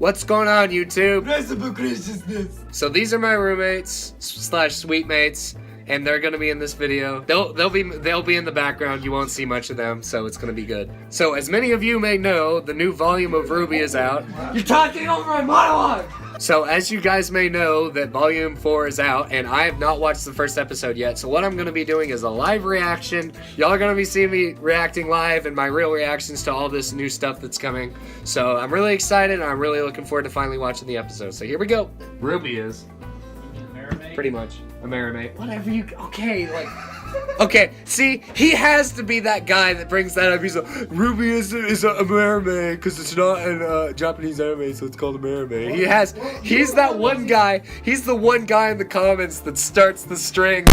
What's going on, YouTube? Recipe graciousness. So these are my roommates slash suite mates, and they're gonna be in this video. They'll be in the background. You won't see much of them, so it's gonna be good. So as many of you may know, the new volume of RWBY is out. You're talking over my monologue. So as you guys may know, that volume 4 is out, and I have not watched the first episode yet. So what I'm gonna be doing is a live reaction. Y'all are gonna be seeing me reacting live and my real reactions to all this new stuff that's coming. So I'm really excited, and I'm really looking forward to finally watching the episode. So here we go. RWBY is. Pretty much. A marinate. Whatever you... Okay, like... Okay, see, he has to be that guy that brings that up. He's like, RWBY is a mermaid because it's not a Japanese anime, so it's called a mermaid. He's that one guy. He's the one guy in the comments that starts the string.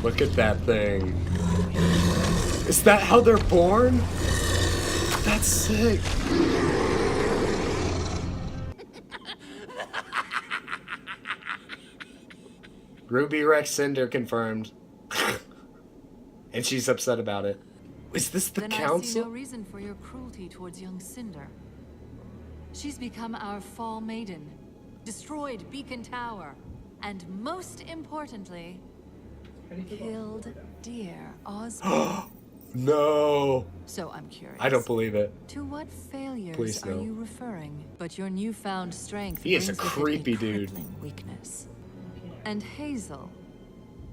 Look at that thing. Is that how they're born? That's sick. RWBY Rex Cinder confirmed. And she's upset about it. Is this the council? I see no reason for your cruelty towards young Cinder. She's become our fall maiden, destroyed Beacon Tower, and most importantly, killed dear Osborne. No. So I'm curious. I don't believe it. To what failures Please, no. are you referring? But your newfound strength He is a brings with it creepy dude. crippling weakness. And Hazel,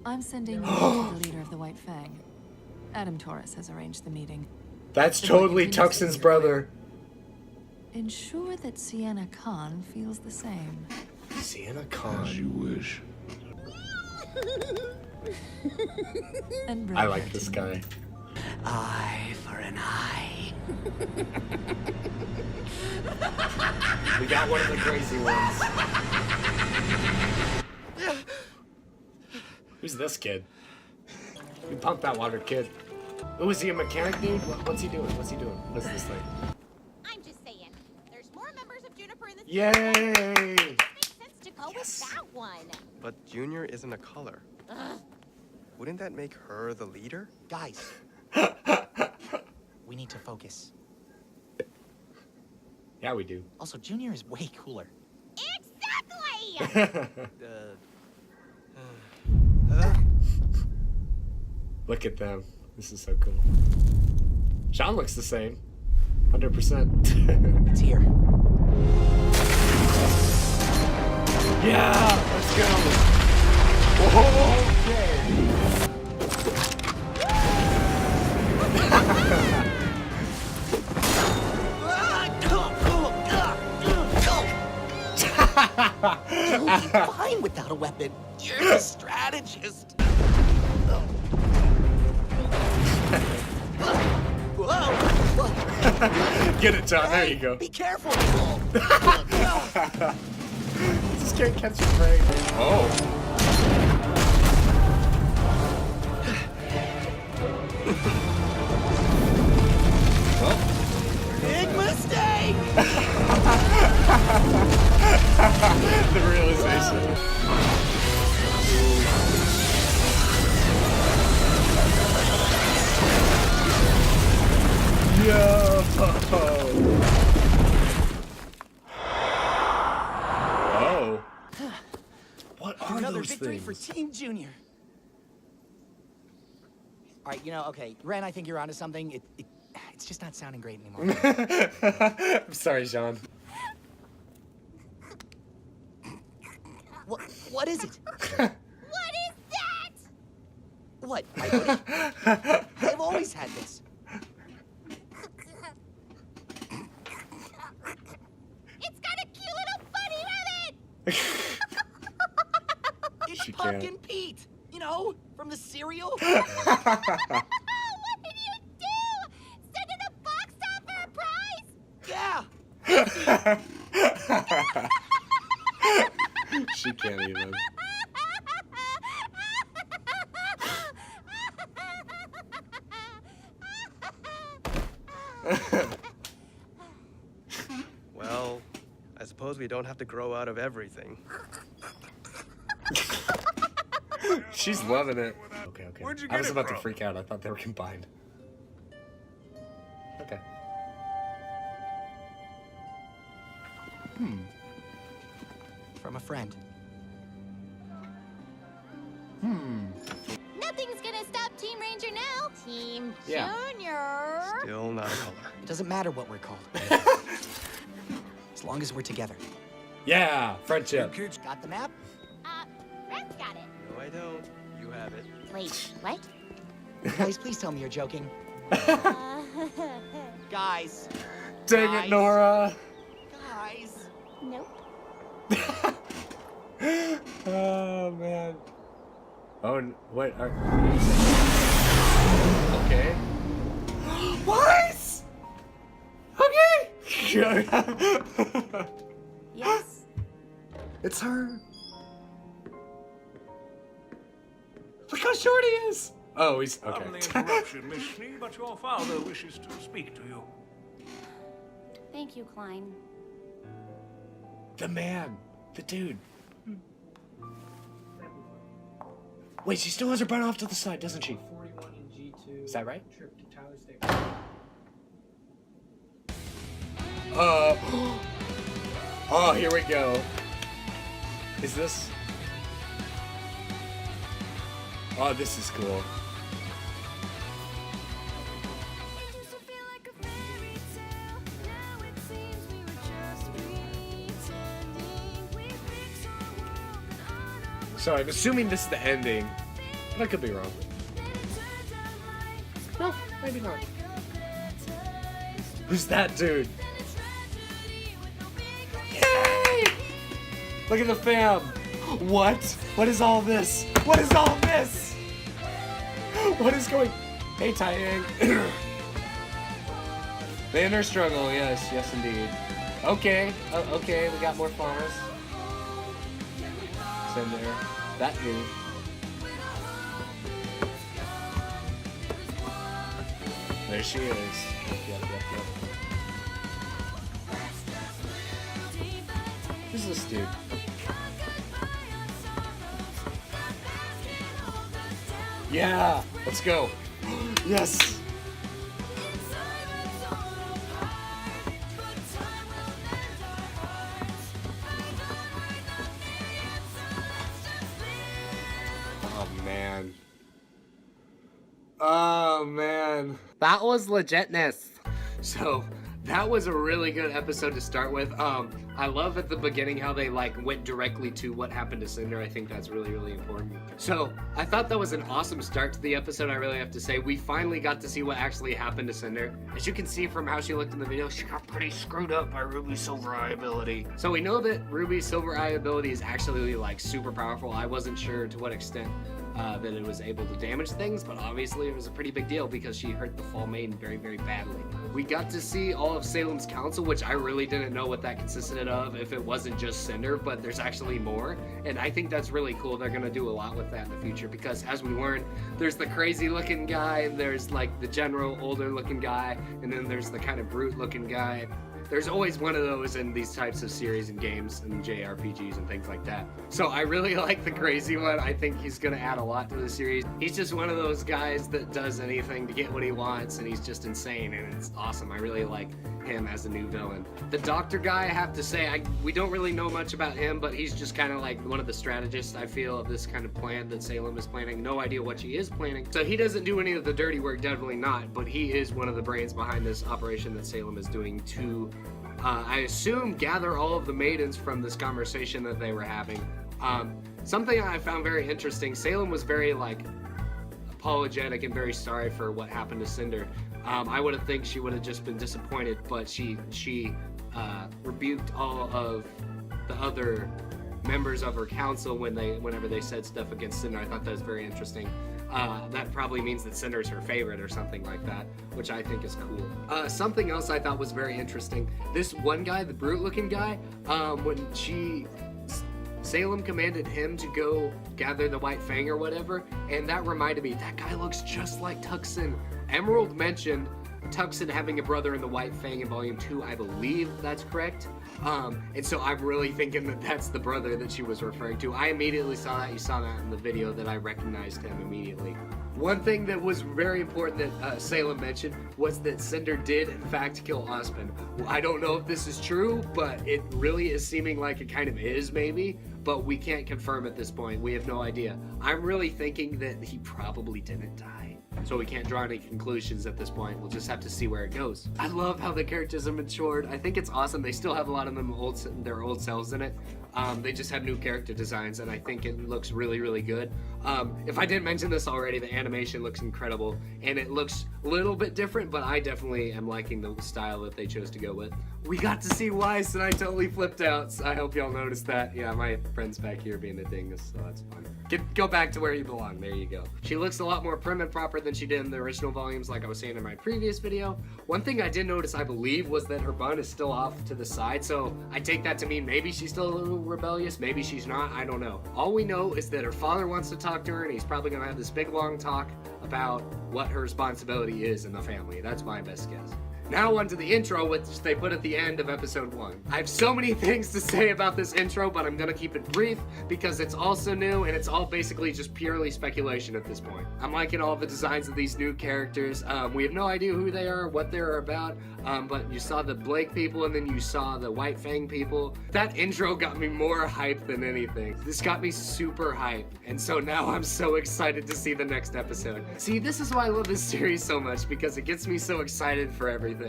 I'm sending you to the leader of the White Fang. Adam Torres has arranged the meeting. That's totally Tuxon's brother. Ensure that Sienna Khan feels the same. Sienna Khan. As you wish. And bring I her like this to guy. me. Eye for an eye. We got one of the crazy ones. Who's this kid? You pump that water, kid. Oh, is he a mechanic, dude? What's he doing? What's he doing? What's this thing? I'm just saying, there's more members of Juniper in this. Yay! It makes sense to go Yes. with that one. But Junior isn't a color. Wouldn't that make her the leader? Guys, we need to focus. Yeah, we do. Also, Junior is way cooler. Exactly. Look at them. This is so cool. Sean looks the same. 100%. It's here. Yeah, let's go. Okay. You'll be fine without a weapon. You're the strategist. Whoa. Get it, John. There you go. Be careful. Just can't catch your prey. Oh. Big mistake. The realization. Yo. Oh. What are Another those victory things? for Team Junior. All right, okay, Ren, I think you're onto something. It's just not sounding great anymore. I'm sorry, John. What is it? What is that? What? My hoodie? I've always had this. It's got a cute little bunny rabbit. It's She Pumpkin can't. Pete. You know, from the cereal. What did you do? Send it a box top for a prize? Yeah. She can't even. Well, I suppose we don't have to grow out of everything. She's loving it. Okay. Where'd you I get was it about to from? freak out. I thought they were combined. Okay. friend. Nothing's gonna stop Team Ranger now. Team Yeah. Junior. Still not a color. It doesn't matter what we're called. As long as we're together. Yeah, friendship. Got the map? Red's got it. No, I don't. You have it. Wait, what? Guys, please tell me you're joking. Guys. Dang it, Nora. Guys. Nope. Oh man. Oh, what are? Okay. What? Okay. Yes. It's her. Look how short he is. Oh, he's Pardon the okay. interruption, Miss Schnee, but your father wishes to speak to you. Thank you, Klein. The man, the dude. Wait, she still has her bun off to the side, doesn't she? 41 in G2. Is that right? Trip to Tyler State. Oh, here we go. Is this? Oh, this is cool. So I'm assuming this is the ending. I could be wrong. No, maybe not. Who's that dude? Yay! Look at the fam. What? What is all this? What is all this? What is going? Hey, Taeyang. The inner struggle. Yes, yes, indeed. Okay, okay, we got more farmers. In there. That dude. There she is. Yep. Who's this dude? Yeah! Let's go. Yes! Oh man, that was legitness. So that was a really good episode to start with. I love at the beginning how they went directly to what happened to Cinder. I think that's really, really important. So I thought that was an awesome start to the episode. I really have to say, we finally got to see what actually happened to Cinder. As you can see from how she looked in the video, she got pretty screwed up by Ruby's Silver Eye ability. So we know that Ruby's Silver Eye ability is actually super powerful. I wasn't sure to what extent that it was able to damage things, but obviously it was a pretty big deal because she hurt the Fall Maiden very, very badly. We got to see all of Salem's Council, which I really didn't know what that consisted of if it wasn't just Cinder, but there's actually more, and I think that's really cool. They're gonna do a lot with that in the future because, as we learned, there's the crazy looking guy, there's the general older looking guy, and then there's the kind of brute looking guy. There's always one of those in these types of series and games and JRPGs and things like that. So I really like the crazy one. I think he's gonna add a lot to the series. He's just one of those guys that does anything to get what he wants, and he's just insane, and it's awesome. I really like him as a new villain. The doctor guy, I have to say, we don't really know much about him, but he's just kind of one of the strategists, I feel, of this kind of plan that Salem is planning. No idea what she is planning. So he doesn't do any of the dirty work, definitely not, but he is one of the brains behind this operation that Salem is doing to I assume gather all of the maidens from this conversation that they were having. Something I found very interesting, Salem was very apologetic and very sorry for what happened to Cinder. I would have think she would have just been disappointed, but she rebuked all of the other members of her council whenever they said stuff against Cinder. I thought that was very interesting. That probably means that Cinder's her favorite or something like that, which I think is cool. Something else I thought was very interesting. This one guy, the brute-looking guy, when Salem commanded him to go gather the White Fang or whatever, and that reminded me, that guy looks just like Tuxin. Emerald mentioned Tuxin having a brother in the White Fang in Volume 2, I believe that's correct. And so I'm really thinking that that's the brother that she was referring to. I immediately saw that. You saw that in the video that I recognized him immediately. One thing that was very important that Salem mentioned was that Cinder did in fact kill Ozpin. I don't know if this is true, but it really is seeming like it kind of is, maybe. but we can't confirm at this point. We have no idea. I'm really thinking that he probably didn't die, so we can't draw any conclusions at this point. We'll just have to see where it goes. I love how the characters are matured. I think it's awesome. They still have a lot of them their old selves in it. They just have new character designs, and I think it looks really, really good. If I didn't mention this already, the animation looks incredible, and it looks a little bit different, but I definitely am liking the style that they chose to go with. We got to see Weiss, and I totally flipped out, so I hope y'all noticed that. Yeah, my friend's back here being a dingus, so that's fun. Go back to where you belong. There you go. She looks a lot more prim and proper than she did in the original volumes, like I was saying in my previous video. One thing I did notice, I believe, was that her bun is still off to the side, so I take that to mean maybe she's still a little rebellious, maybe she's not, I don't know. All we know is that her father wants to talk to her, and he's probably gonna have this big long talk about what her responsibility is in the family. That's my best guess. Now on to the intro, which they put at the end of episode 1. I have so many things to say about this intro, but I'm gonna keep it brief because it's also new and it's all basically just purely speculation at this point. I'm liking all the designs of these new characters. We have no idea who they are, what they're about, but you saw the Blake people and then you saw the White Fang people. That intro got me more hyped than anything. This got me super hyped, and so now I'm so excited to see the next episode. See, this is why I love this series so much, because it gets me so excited for everything.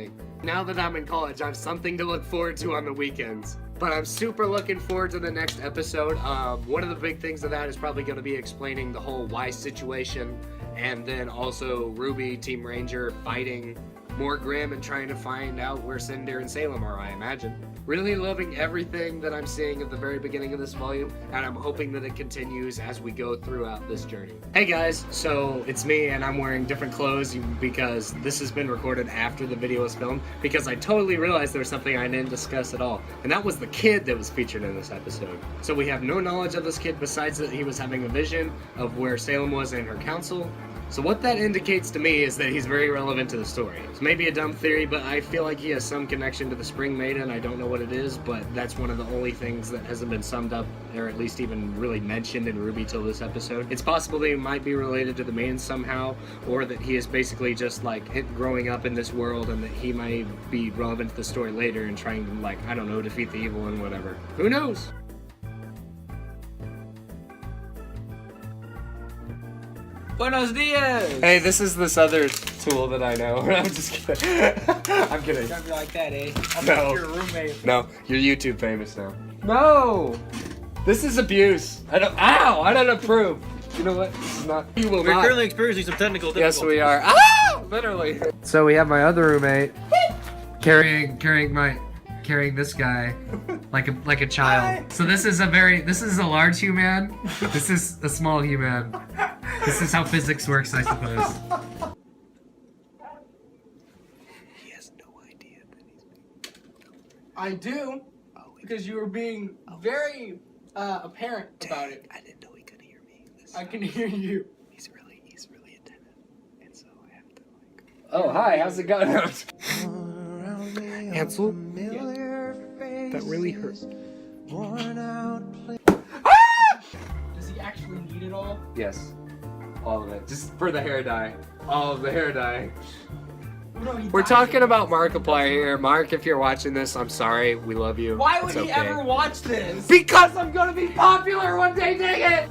Now that I'm in college, I have something to look forward to on the weekends. But I'm super looking forward to the next episode. One of the big things of that is probably going to be explaining the whole Weiss situation, and then also Ruby, Team Ranger, fighting more Grimm and trying to find out where Cinder and Salem are, I imagine. Really loving everything that I'm seeing at the very beginning of this volume, and I'm hoping that it continues as we go throughout this journey. Hey guys, so it's me, and I'm wearing different clothes because this has been recorded after the video was filmed, because I totally realized there was something I didn't discuss at all, and that was the kid that was featured in this episode. So we have no knowledge of this kid besides that he was having a vision of where Salem was in her council. So what that indicates to me is that he's very relevant to the story. It's maybe a dumb theory, but I feel like he has some connection to the Spring Maiden. I don't know what it is, but that's one of the only things that hasn't been summed up, or at least even really mentioned in RWBY till this episode. It's possible that he might be related to the Maiden somehow, or that he is basically just like growing up in this world and that he might be relevant to the story later and trying to, like, I don't know, defeat the evil and whatever. Who knows? Buenos dias! Hey, this is this other tool that I know. I'm just kidding. I'm kidding. Don't be like that, eh? I'm No. like your roommate. No, you're YouTube famous now. No! This is abuse. I don't approve. You know what? This is not. You will We're not. currently experiencing some technical difficulties. Yes, we are. Ah! Literally. So we have my other roommate carrying this guy like a child. So this is a large human. This is a small human. This is how physics works, I suppose. He has no idea that he's I do, because you were being very apparent about it. I didn't know he could hear me. I can hear you. He's really attentive, and so I have to like. Oh hi, how's it going? Ansel, that really hurt. Does he actually need it all? Yes, all of it, just for the hair dye. All of the hair dye. No, he We're died. talking about Markiplier here. Mark, if you're watching this, I'm sorry. We love you. Why would It's he okay. ever watch this? Because I'm gonna be popular one day, dang it!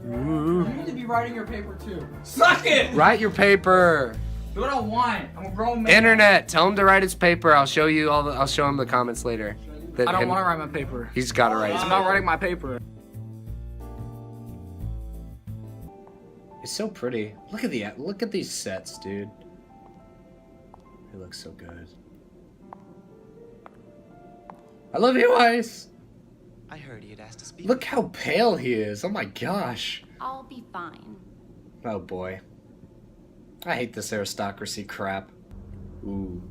You need to be writing your paper too. Suck it! Write your paper. Do what I want. I'm a grown man. Internet, tell him to write his paper. I'll show you I'll show him the comments later. I don't want to write my paper. He's gotta write his I'm paper. not writing my paper. It's so pretty. Look at these sets, dude. They look so good. I love you, Ice. I heard he had asked to speak. Look how pale he is. Oh my gosh. I'll be fine. Oh boy. I hate this aristocracy crap. Ooh.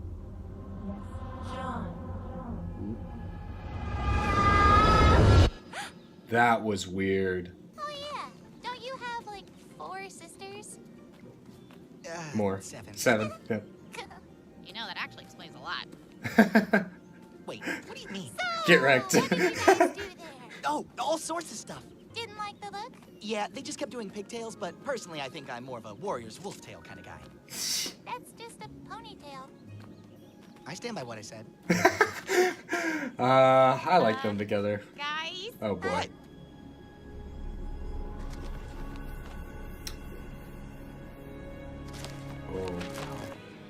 That was weird. Oh yeah. Don't you have like 4 sisters? More. 7. 7. Yep. You know that actually explains a lot. Wait, what do you mean? Get wrecked. What did you guys do there? Oh, all sorts of stuff. Didn't like the look? Yeah, they just kept doing pigtails, but personally I think I'm more of a warrior's wolf tail kind of guy. That's just a ponytail. I stand by what I said. I like them together. Guys, Oh boy. Oh,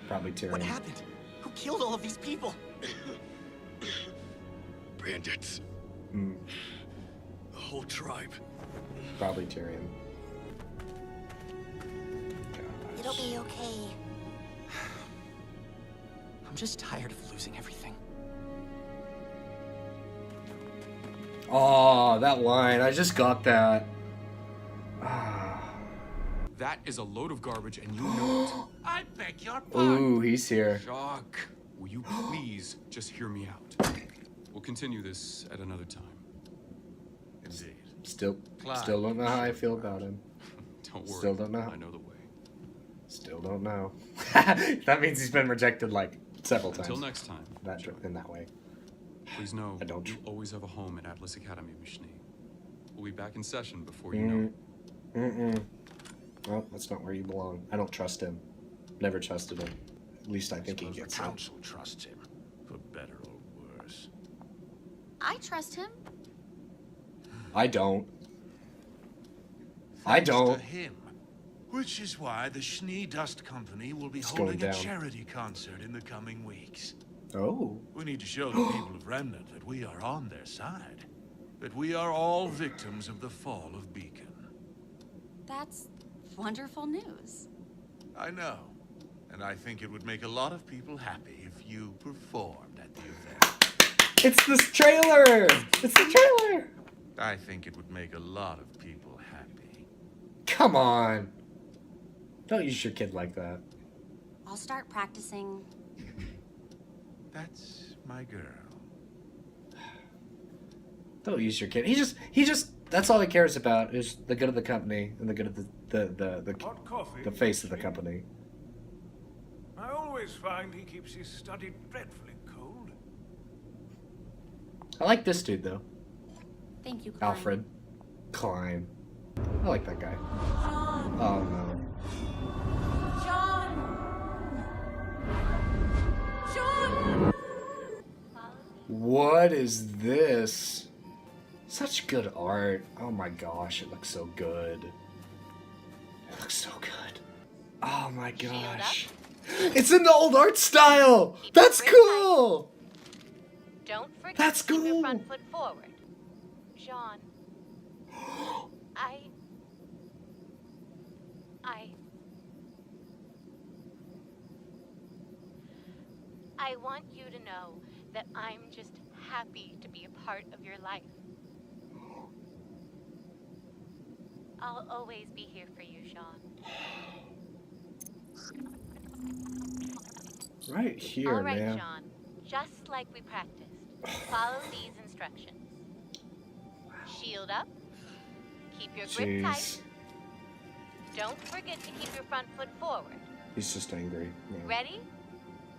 probably Tyrion. What happened? Who killed all of these people? Bandits. Hmm. The whole tribe. Probably Tyrion. It'll be okay. I'm just tired of losing everything. Oh, that line. I just got that. Ah. That is a load of garbage, and you know it. I beg your pardon. Ooh, he's here. Jacques, will you please just hear me out? We'll continue this at another time. Indeed. Still Clyde. don't know how I feel about him. Don't worry. Still don't know. I know the way. Still don't know. That means he's been rejected like several times. Until next time, In that way. please know I don't. you always have a home at Atlas Academy, Mishni. We'll be back in session before you know it. Well, that's not where you belong. I don't trust him. Never trusted him. At least I think he Suppose gets the it. council trusts him, for better or worse. I trust him. I don't. I Thanks don't. to him. Which is why the Schnee Dust Company will be It's going holding a down. charity concert in the coming weeks. Oh. We need to show the people of Remnant that we are on their side. That we are all victims of the fall of Beacon. That's wonderful news. I know. And I think it would make a lot of people happy if you performed at the event. It's this trailer! It's the trailer! I think it would make a lot of people happy. Come on. Don't use your kid like that. I'll start practicing. That's my girl. Don't use your kid. He just that's all he cares about is the good of the company and the good of Hot coffee. the face of the company. I always find he keeps his study dreadfully cold. I like this dude though. Thank you, Klein. Alfred Klein. I like that guy. Oh no. What is this? Such good art. Oh my gosh, it looks so good. It looks so good. Oh my gosh. It's in the old art style! That's cool! Don't forget That's to keep your cool. front foot forward. Jean. I want you to know that I'm just happy to be a part of your life. I'll always be here for you, Jean. Right here, All right, man. Jean. Just like we practiced. Follow these instructions. Shield up. Keep your grip tight. Jeez. Don't forget to keep your front foot forward. He's just angry. No, Ready?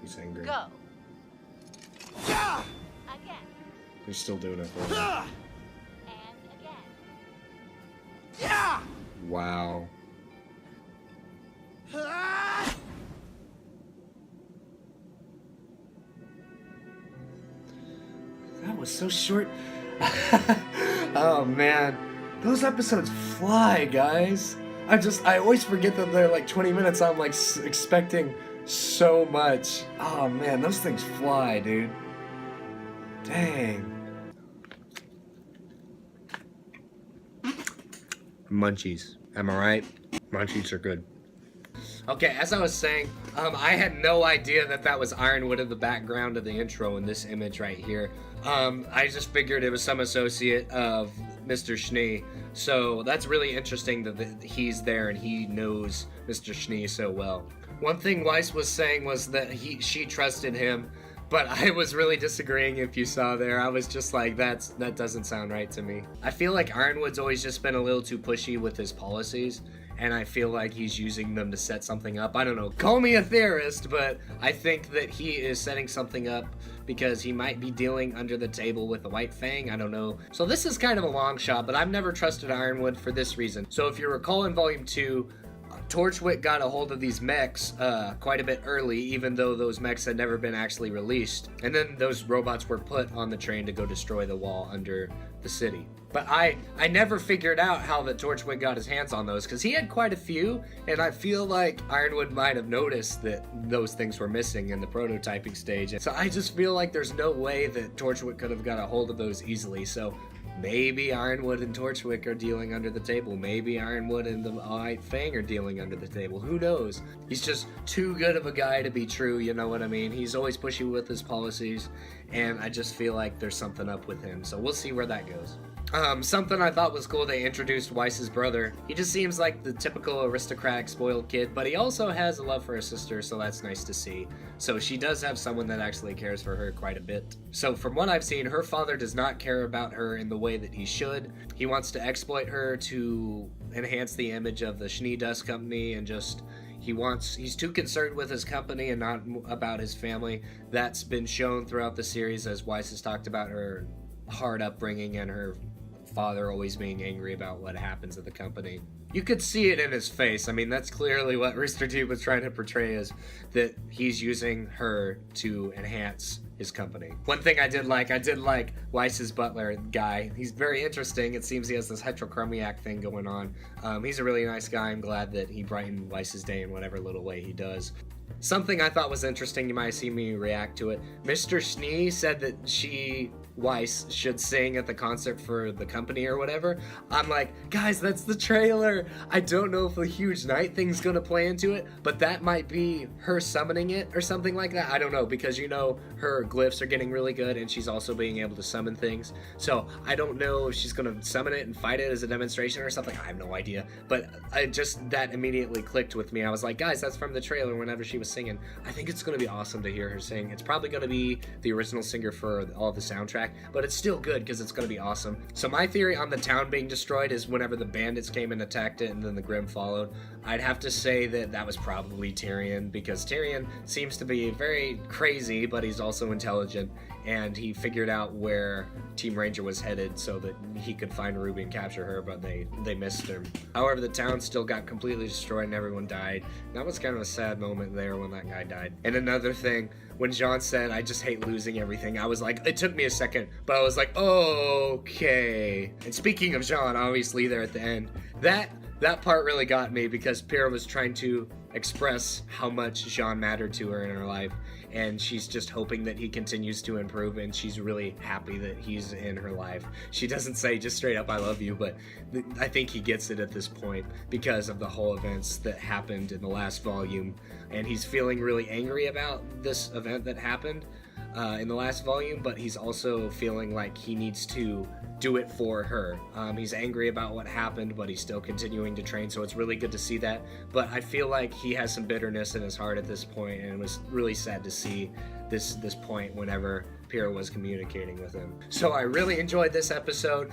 he's angry. Go. Again. He's still doing it. For him. And again. Wow. That was so short. Oh man, those episodes fly, guys. I always forget that they're like 20 minutes. I'm like expecting so much. Oh man, those things fly, dude. Dang. Munchies. Am I right? Munchies are good. Okay, as I was saying, I had no idea that was Ironwood in the background of the intro in this image right here. I just figured it was some associate of Mr. Schnee. So that's really interesting that he's there and he knows Mr. Schnee so well. One thing Weiss was saying was that she trusted him, but I was really disagreeing if you saw there. I was just like, that doesn't sound right to me. I feel like Ironwood's always just been a little too pushy with his policies, and I feel like he's using them to set something up. I don't know, call me a theorist, but I think that he is setting something up because he might be dealing under the table with the White Fang, I don't know. So this is kind of a long shot, but I've never trusted Ironwood for this reason. So if you recall in Volume 2, Torchwick got a hold of these mechs quite a bit early, even though those mechs had never been actually released. And then those robots were put on the train to go destroy the wall under the city. But I never figured out how the Torchwick got his hands on those, because he had quite a few, and I feel like Ironwood might have noticed that those things were missing in the prototyping stage. So I just feel like there's no way that Torchwick could have got a hold of those easily. So maybe Ironwood and Torchwick are dealing under the table. Maybe Ironwood and the White Fang are dealing under the table. Who knows? He's just too good of a guy to be true, you know what I mean? He's always pushy with his policies, and I just feel like there's something up with him. So we'll see where that goes. Something I thought was cool, they introduced Weiss's brother. He just seems like the typical aristocratic, spoiled kid, but he also has a love for his sister, so that's nice to see. So she does have someone that actually cares for her quite a bit. So from what I've seen, her father does not care about her in the way that he should. He wants to exploit her to enhance the image of the Schnee Dust Company, and just he's too concerned with his company and not about his family. That's been shown throughout the series, as Weiss has talked about her hard upbringing and her father always being angry about what happens at the company. You could see it in his face. I mean, that's clearly what Rooster Teeth was trying to portray, is that he's using her to enhance his company. One thing I did like Weiss's butler guy. He's very interesting. It seems he has this heterochromiac thing going on. He's a really nice guy. I'm glad that he brightened Weiss's day in whatever little way he does. Something I thought was interesting, you might see me react to it. Mr. Schnee said that Weiss should sing at the concert for the company or whatever. I'm like, guys, that's the trailer. I don't know if the huge night thing's gonna play into it, but that might be her summoning it or something like that. I don't know, because you know her glyphs are getting really good and she's also being able to summon things. So I don't know if she's gonna summon it and fight it as a demonstration or something. I have no idea, but that immediately clicked with me. I was like, guys, that's from the trailer whenever she was singing. I think it's gonna be awesome to hear her sing. It's probably gonna be the original singer for all the soundtrack, but it's still good because it's going to be awesome. So my theory on the town being destroyed is whenever the bandits came and attacked it and then the Grimm followed, I'd have to say that was probably Tyrion, because Tyrion seems to be very crazy, but he's also intelligent, and he figured out where Team Ranger was headed so that he could find Ruby and capture her, but they missed him. However, the town still got completely destroyed and everyone died. That was kind of a sad moment there when that guy died. And another thing, when Jean said, I just hate losing everything, I was like, it took me a second, but I was like, okay. And speaking of Jean, obviously there at the end, that part really got me, because Pyrrha was trying to express how much Jean mattered to her in her life, and she's just hoping that he continues to improve, and she's really happy that he's in her life. She doesn't say just straight up I love you, but I think he gets it at this point because of the whole events that happened in the last volume, and he's feeling really angry about this event that happened in the last volume, but he's also feeling like he needs to do it for her. He's angry about what happened, but he's still continuing to train, so it's really good to see that. But I feel like he has some bitterness in his heart at this point, and it was really sad to see this point whenever Pyrrha was communicating with him. So I really enjoyed this episode.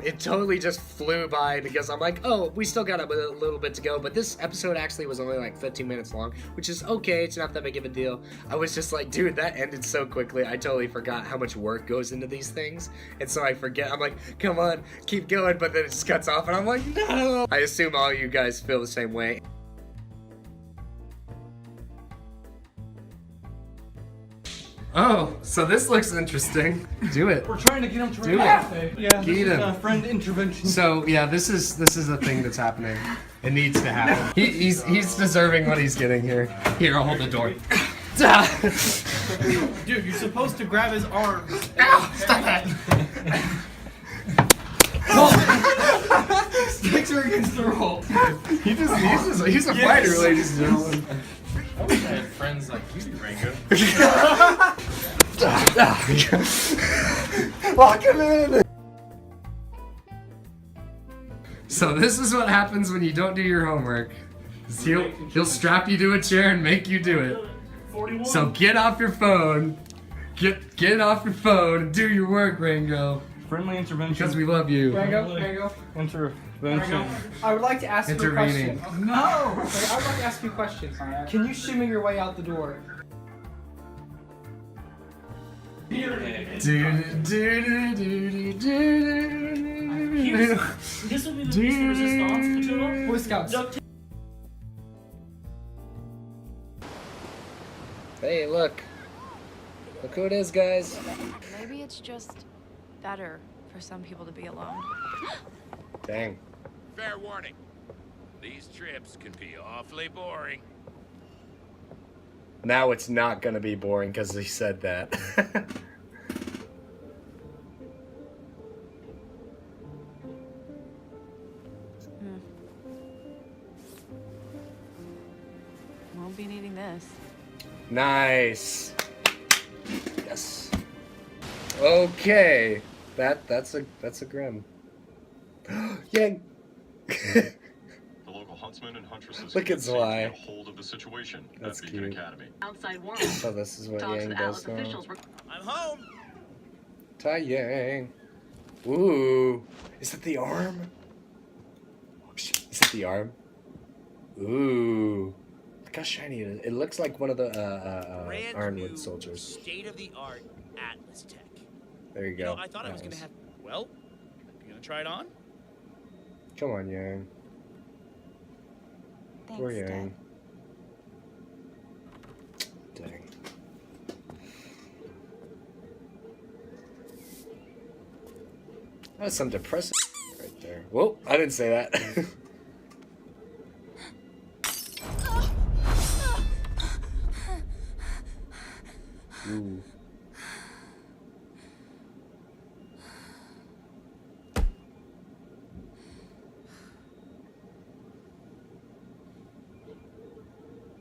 It totally just flew by because I'm like, oh, we still got a little bit to go, but this episode actually was only like 15 minutes long, which is okay. It's not that big of a deal. I was just like, dude, that ended so quickly. I totally forgot how much work goes into these things, and so I forget. I'm like, come on, keep going, but then it just cuts off, and I'm like, no. I assume all you guys feel the same way. Oh, so this looks interesting. Do it. We're trying to get him to Do it. Yeah, this Get is him. friend intervention. So yeah, this is a thing that's happening. It needs to happen. He's deserving what he's getting here. Here, I'll hold the door. Dude, you're supposed to grab his arm. Ow, stop that! Sticks are against the roll. He's a fighter, ladies and gentlemen. I wish I had friends like you, Rango. Lock him in! So this is what happens when you don't do your homework. He'll strap you to a chair and make you do it. 41. So get off your phone. Get off your phone and do your work, Rango. Friendly intervention. Because we love you. Rango. Intervention. I would like to ask you a Intervening. question. No! I would like to ask you a question. Can you shimmy your way out the door? This will be the least resistance, Patula. Boy Scouts. Hey, look who it is, guys. Maybe it's just better for some people to be alone. Dang. Fair warning. These trips can be awfully boring. Now it's not gonna be boring because he said that. Won't be needing this. Nice. Yes. Okay. That's a grim. Yang. The local huntsmen and huntresses Look at Zwei. get a hold of the situation That's at Beacon cute. Academy. Outside world. So this is what Talks Yang with does Atlas now. officials were. I'm home. Tai Yang. Ooh. Is it the arm? Oh, shit. Is it the arm? Ooh. Look how shiny it is. It looks like one of the Ironwood soldiers. State-of-the-art Atlas tech. There you You go. know, I thought I was gonna have. Well, you gonna try it on? Come on, Yang. Poor Thanks, Yang. Dang. That's some depressing right there. Whoa, I didn't say that. Ooh.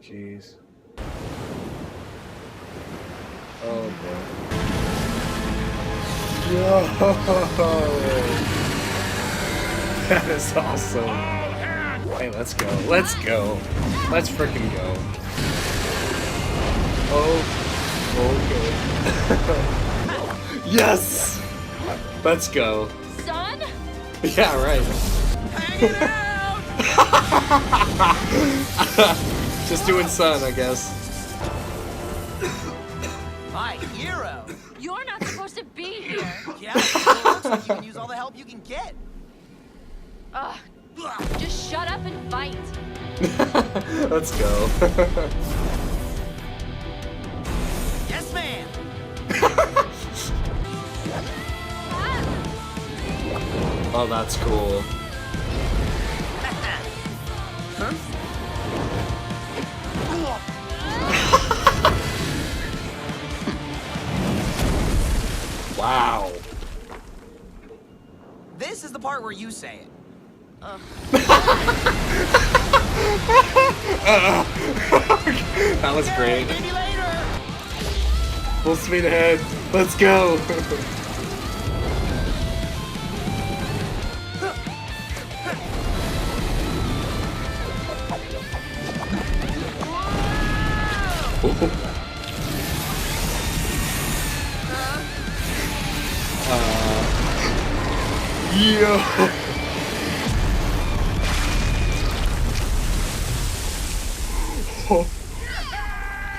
Jeez. Oh boy. Yo! That is awesome. Hey, let's go. Let's go. Let's freaking go. Oh. Okay. Yes! Let's go. Son? Yeah, right. Just doing sun, I guess. My hero. You're not supposed to be here. Yeah, it looks like you can use all the help you can get. Ugh. Just shut up and fight. Let's go. Yes, ma'am. Oh, that's cool. Wow. This is the part where you say it. That was great. Maybe later. Full speed ahead. Let's go. Yo.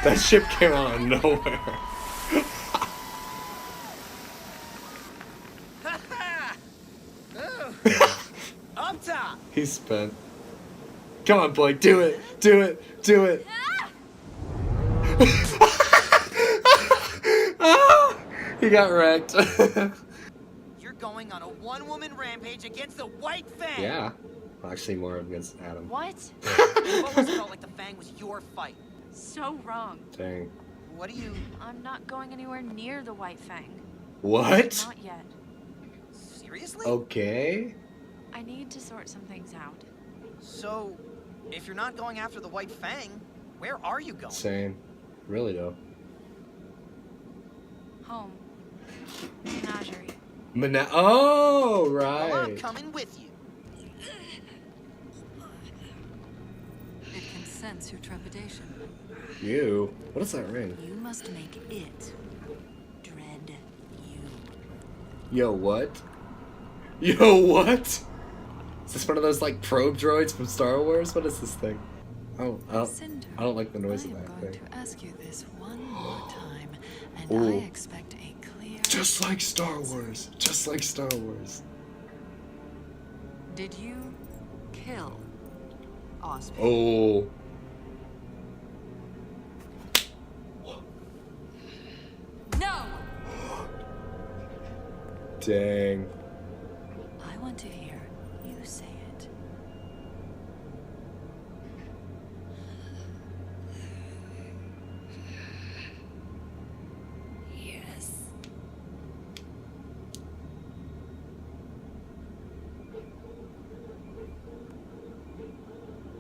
That ship came out of nowhere. Up top. He's spent. Come on, Blake, do it, do it, do it. Ah, he got wrecked. You're going on a one-woman rampage against the White Fang. Yeah, actually more against Adam. What? What was felt like the Fang was your fight? So wrong. Dang. What do you? I'm not going anywhere near the White Fang. What? Not yet. Seriously? Okay. I need to sort some things out. So, if you're not going after the White Fang, where are you going? Same. Really though. Home. Menagerie. Oh, Well, I'm right. coming with you. It can sense your trepidation. You. What is that ring? You must make it dread you. Yo, what? Yo, what? Is this one of those like probe droids from Star Wars? What is this thing? Oh, Cinder, I don't like the noise I of am that going thing. to ask you this one more time, and Ooh. I expect a clear. Just like Star Wars. Just like Star Wars. Did you kill Osby? Oh. No. Dang. say it. Yes.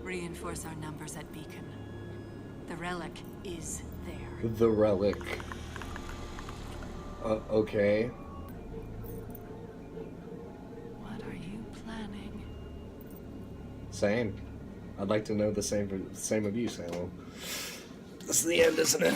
Reinforce our numbers at Beacon. The relic is there. The relic. Okay. What are you planning? Same. I'd like to know the same of you, Samuel. This is the end, isn't it?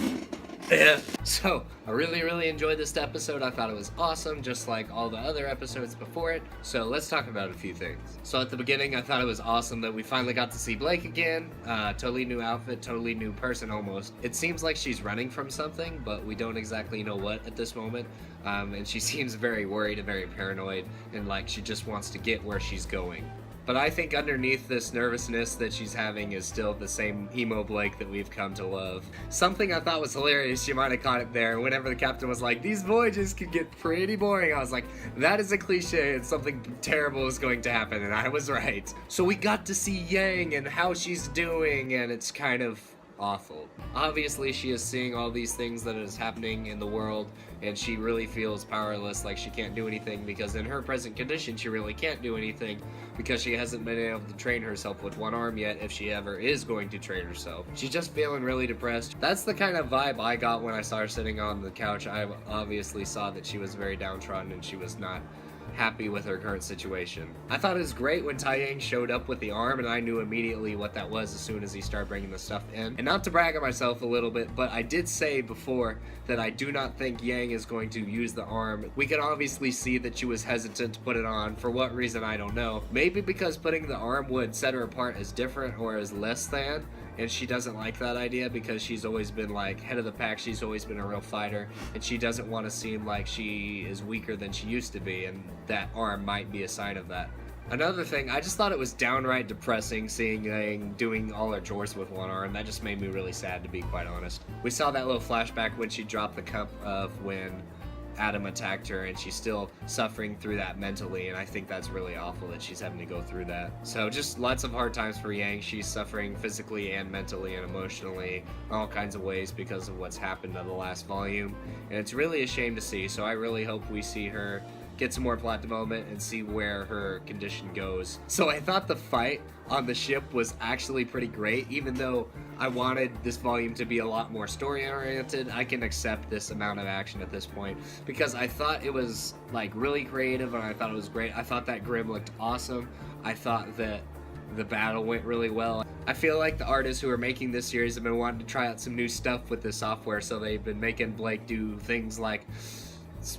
Yeah. So, I really enjoyed this episode. I thought it was awesome, just like all the other episodes before it. So, let's talk about a few things. So, at the beginning, I thought it was awesome that we finally got to see Blake again. Totally new outfit, totally new person almost. It seems like she's running from something, but we don't exactly know what at this moment. And she seems very worried and very paranoid, and like she just wants to get where she's going. But I think underneath this nervousness that she's having is still the same emo Blake that we've come to love. Something I thought was hilarious, you might have caught it there, whenever the captain was like, these voyages could get pretty boring, I was like, that is a cliche and something terrible is going to happen, and I was right. So we got to see Yang and how she's doing, and it's kind of awful. Obviously, she is seeing all these things that is happening in the world, and she really feels powerless, like she can't do anything, because in her present condition, she really can't do anything, because she hasn't been able to train herself with one arm yet, if she ever is going to train herself. She's just feeling really depressed. That's the kind of vibe I got when I saw her sitting on the couch. I obviously saw that she was very downtrodden, and she was not happy with her current situation. I thought it was great when Yang showed up with the arm, and I knew immediately what that was as soon as he started bringing the stuff in. And not to brag on myself a little bit, but I did say before that I do not think Yang is going to use the arm. We can obviously see that she was hesitant to put it on. For what reason, I don't know. Maybe because putting the arm would set her apart as different or as less than, and she doesn't like that idea because she's always been like head of the pack. She's always been a real fighter, and she doesn't want to seem like she is weaker than she used to be, and that arm might be a sign of that. Another thing, I just thought it was downright depressing seeing Yang doing all her chores with one arm. That just made me really sad, to be quite honest. We saw that little flashback when she dropped the cup of when Adam attacked her, and she's still suffering through that mentally, and I think that's really awful that she's having to go through that. So just lots of hard times for Yang. She's suffering physically and mentally and emotionally in all kinds of ways because of what's happened in the last volume, and it's really a shame to see. So I really hope we see her get some more plot development and see where her condition goes. So I thought the fight on the ship was actually pretty great. Even though I wanted this volume to be a lot more story oriented, I can accept this amount of action at this point because I thought it was like really creative, and I thought it was great. I thought that Grim looked awesome. I thought that the battle went really well. I feel like the artists who are making this series have been wanting to try out some new stuff with this software, so they've been making Blake do things like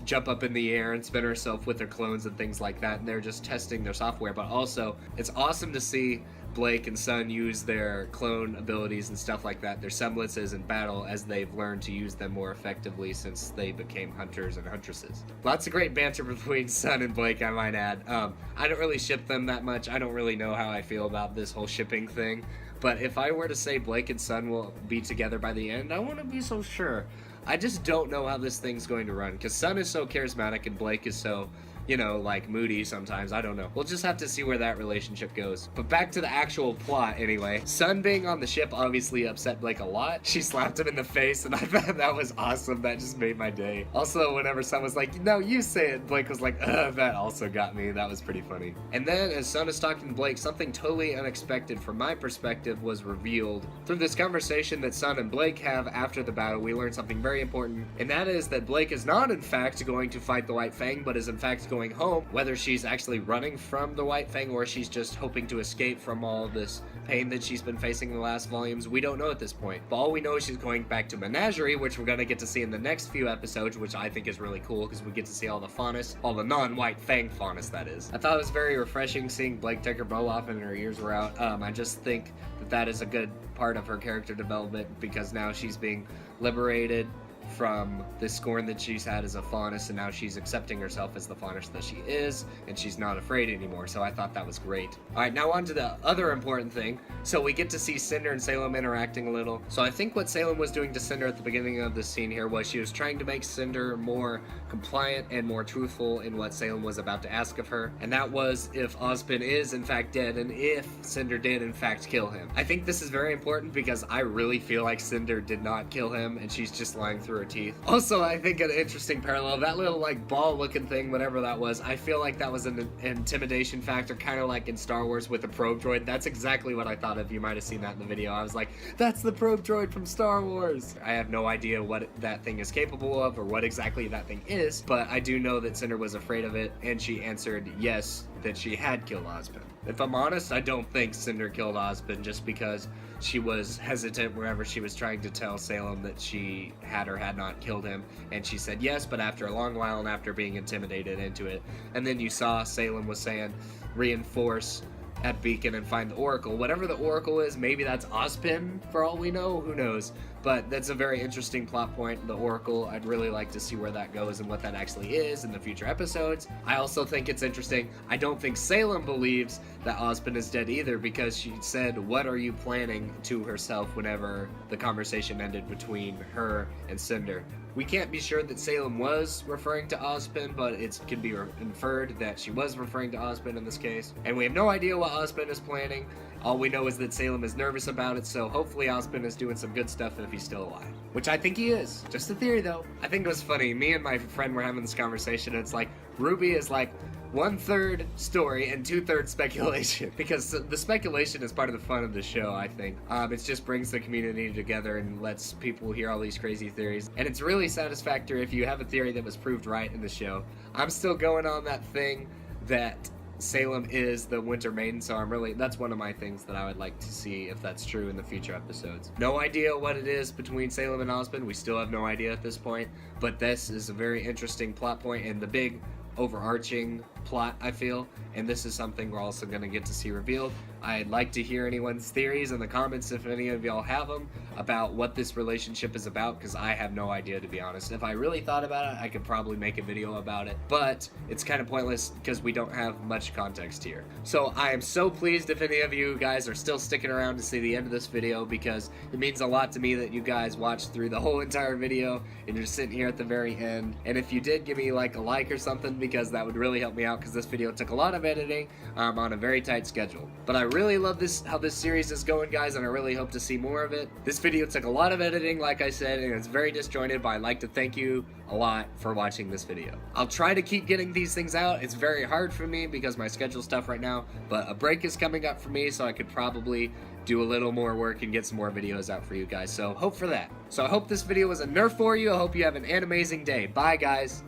jump up in the air and spin herself with her clones and things like that, and they're just testing their software. But also, it's awesome to see Blake and Sun use their clone abilities and stuff like that, their semblances in battle, as they've learned to use them more effectively since they became hunters and huntresses. Lots of great banter between Sun and Blake, I might add. I don't really ship them that much. I don't really know how I feel about this whole shipping thing, but if I were to say Blake and Sun will be together by the end, I wouldn't be so sure. I just don't know how this thing's going to run, because Sun is so charismatic and Blake is so, you know, like moody sometimes. I don't know. We'll just have to see where that relationship goes. But back to the actual plot anyway. Sun being on the ship obviously upset Blake a lot. She slapped him in the face, and I thought that was awesome. That just made my day. Also, whenever Sun was like, no, you say it, Blake was like, that also got me. That was pretty funny. And then as Sun is talking to Blake, something totally unexpected from my perspective was revealed. Through this conversation that Sun and Blake have after the battle, we learn something very important, and that is that Blake is not in fact going to fight the White Fang, but is in fact going home. Whether she's actually running from the White Fang or she's just hoping to escape from all this pain that she's been facing in the last volumes, we don't know at this point. But all we know is she's going back to Menagerie, which we're going to get to see in the next few episodes, which I think is really cool because we get to see all the faunus, all the non-White Fang faunus, that is. I thought it was very refreshing seeing Blake take her bow off and her ears were out. I just think that that is a good part of her character development because now she's being liberated from the scorn that she's had as a faunus, and now she's accepting herself as the faunus that she is, and she's not afraid anymore. So I thought that was great. Alright, now on to the other important thing. So we get to see Cinder and Salem interacting a little. So I think what Salem was doing to Cinder at the beginning of the scene here was she was trying to make Cinder more compliant and more truthful in what Salem was about to ask of her, and that was if Ozpin is in fact dead, and if Cinder did in fact kill him. I think this is very important because I really feel like Cinder did not kill him, and she's just lying through her teeth. Also, I think an interesting parallel, that little like ball looking thing, whatever that was, I feel like that was an intimidation factor, kind of like in Star Wars with the probe droid. That's exactly what I thought of. You might have seen that in the video. I was like, that's the probe droid from Star Wars. I have no idea what that thing is capable of or what exactly that thing is, but I do know that Cinder was afraid of it, and she answered yes, that she had killed Ozpin. If I'm honest, I don't think Cinder killed Ozpin just because she was hesitant wherever she was trying to tell Salem that she had or had not killed him, and she said yes, but after a long while and after being intimidated into it. And then you saw Salem was saying, reinforce at Beacon and find the Oracle. Whatever the Oracle is, maybe that's Ozpin for all we know, who knows? But that's a very interesting plot point, the Oracle. I'd really like to see where that goes and what that actually is in the future episodes. I also think it's interesting, I don't think Salem believes that Ozpin is dead either, because she said, what are you planning, to herself whenever the conversation ended between her and Cinder. We can't be sure that Salem was referring to Ozpin, but it can be inferred that she was referring to Ozpin in this case. And we have no idea what Ozpin is planning. All we know is that Salem is nervous about it, so hopefully Ozpin is doing some good stuff if he's still alive. Which I think he is. Just a theory, though. I think it was funny. Me and my friend were having this conversation, and it's like, RWBY is like 1/3 story and 2/3 speculation, because the speculation is part of the fun of the show, I think. It just brings the community together and lets people hear all these crazy theories, and it's really satisfactory if you have a theory that was proved right in the show. I'm still going on that thing that Salem is the Winter Maiden, so that's one of my things that I would like to see if that's true in the future episodes. No idea what it is between Salem and Ozpin, we still have no idea at this point, but this is a very interesting plot point and the big overarching plot, I feel, and this is something we're also going to get to see revealed. I'd like to hear anyone's theories in the comments, if any of y'all have them, about what this relationship is about, because I have no idea, to be honest. If I really thought about it, I could probably make a video about it, but it's kind of pointless because we don't have much context here. So I am so pleased if any of you guys are still sticking around to see the end of this video, because it means a lot to me that you guys watched through the whole entire video and you're sitting here at the very end. And if you did, give me like a like or something, because that would really help me out, because this video took a lot of editing on a very tight schedule. But I really love how this series is going, guys, and I really hope to see more of it. This video took a lot of editing, like I said, and it's very disjointed, but I'd like to thank you a lot for watching this video. I'll try to keep getting these things out. It's very hard for me because my schedule's tough right now, but a break is coming up for me, so I could probably do a little more work and get some more videos out for you guys, so hope for that. So I hope this video was a nerf for you. I hope you have an amazing day. Bye, guys.